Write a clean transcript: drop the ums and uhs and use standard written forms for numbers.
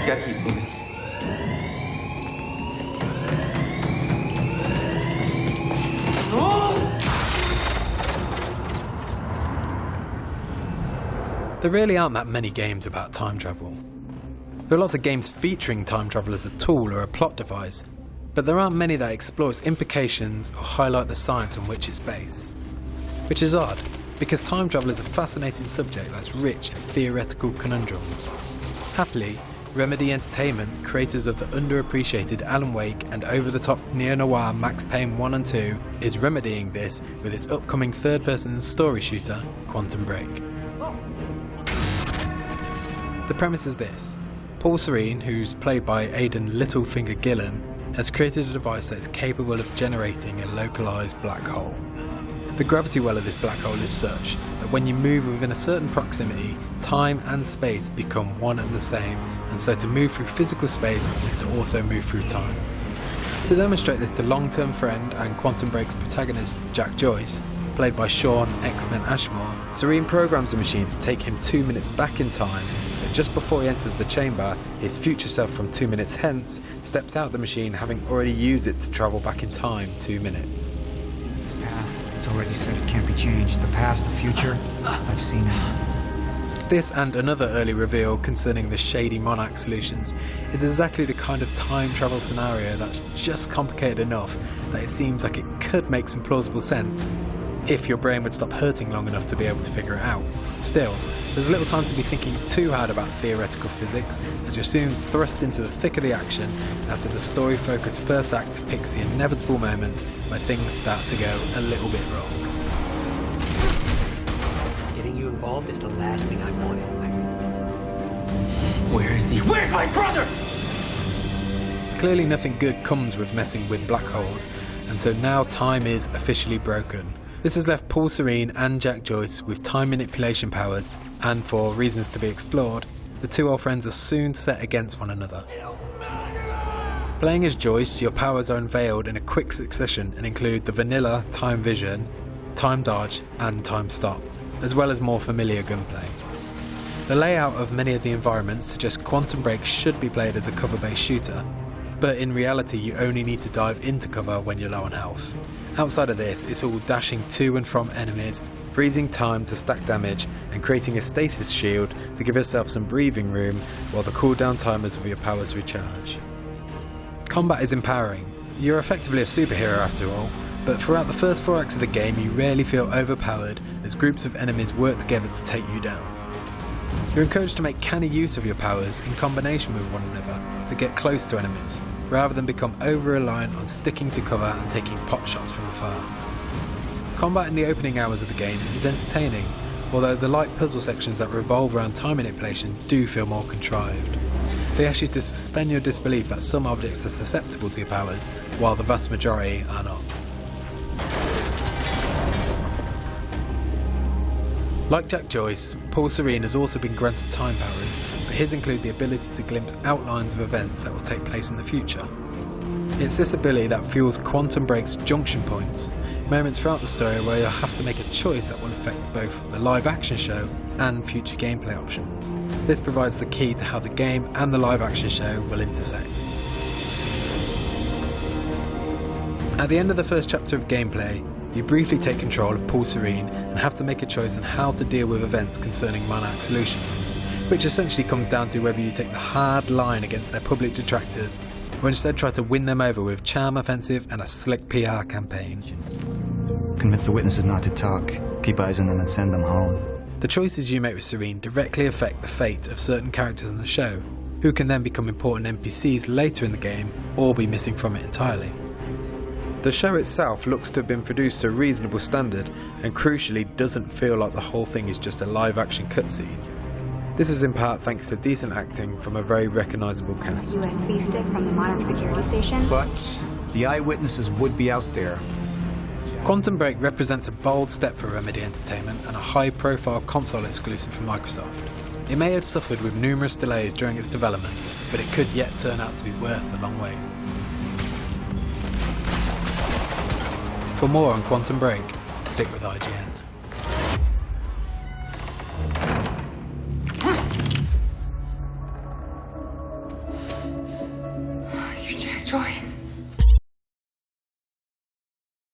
gotta keep moving. There really aren't that many games about time travel. There are lots of games featuring time travel as a tool or a plot device, but there aren't many that explore its implications or highlight the science on which it's based. Which is odd, because time travel is a fascinating subject that's rich in theoretical conundrums. Happily, Remedy Entertainment, creators of the underappreciated Alan Wake and over-the-top neo-noir Max Payne 1 and 2, is remedying this with its upcoming third-person story shooter, Quantum Break. The premise is this. Paul Serene, who's played by Aidan Littlefinger Gillen, has created a device that is capable of generating a localised black hole. The gravity well of this black hole is such that when you move within a certain proximity, time and space become one and the same, and so to move through physical space is to also move through time. To demonstrate this to long-term friend and Quantum Break's protagonist Jack Joyce, played by Sean X-Men Ashmore, Serene programs a machine to take him 2 minutes back in time, but just before he enters the chamber, his future self from 2 minutes hence steps out the machine having already used it to travel back in time 2 minutes. This path, it's already said it can't be changed. The past, the future, I've seen it. This and another early reveal concerning the shady Monarch solutions is exactly the kind of time travel scenario that's just complicated enough that it seems like it could make some plausible sense, if your brain would stop hurting long enough to be able to figure it out. Still, there's little time to be thinking too hard about theoretical physics, as you're soon thrust into the thick of the action after the story-focused first act depicts the inevitable moments where things start to go a little bit wrong. Getting you involved is the last thing I wanted. Where is he? Where's my brother? Clearly nothing good comes with messing with black holes, and so now time is officially broken. This has left Paul Serene and Jack Joyce with time manipulation powers, and for reasons to be explored, the two old friends are soon set against one another. Playing as Joyce, your powers are unveiled in a quick succession and include the vanilla time vision, time dodge and time stop, as well as more familiar gunplay. The layout of many of the environments suggests Quantum Break should be played as a cover-based shooter, but in reality you only need to dive into cover when you're low on health. Outside of this, it's all dashing to and from enemies, freezing time to stack damage, and creating a stasis shield to give yourself some breathing room while the cooldown timers of your powers recharge. Combat is empowering. You're effectively a superhero after all, but throughout the first 4 acts of the game you rarely feel overpowered as groups of enemies work together to take you down. You're encouraged to make canny use of your powers in combination with one another to get close to enemies, rather than become over-reliant on sticking to cover and taking pot shots from afar. Combat in the opening hours of the game is entertaining, although the light puzzle sections that revolve around time manipulation do feel more contrived. They ask you to suspend your disbelief that some objects are susceptible to your powers, while the vast majority are not. Like Jack Joyce, Paul Serene has also been granted time powers, but his include the ability to glimpse outlines of events that will take place in the future. It's this ability that fuels Quantum Break's junction points, moments throughout the story where you'll have to make a choice that will affect both the live action show and future gameplay options. This provides the key to how the game and the live action show will intersect. At the end of the first chapter of gameplay, you briefly take control of Paul Serene and have to make a choice on how to deal with events concerning Monarch solutions, which essentially comes down to whether you take the hard line against their public detractors or instead try to win them over with charm offensive and a slick PR campaign. Convince the witnesses not to talk, keep eyes on them and send them home. The choices you make with Serene directly affect the fate of certain characters in the show, who can then become important NPCs later in the game or be missing from it entirely. The show itself looks to have been produced to a reasonable standard and crucially doesn't feel like the whole thing is just a live action cutscene. This is in part thanks to decent acting from a very recognisable cast. USB stick from the Monarch security station. But the eyewitnesses would be out there. Quantum Break represents a bold step for Remedy Entertainment and a high-profile console exclusive for Microsoft. It may have suffered with numerous delays during its development, but it could yet turn out to be worth the long wait. For more on Quantum Break, stick with IGN. You're Jack Joyce.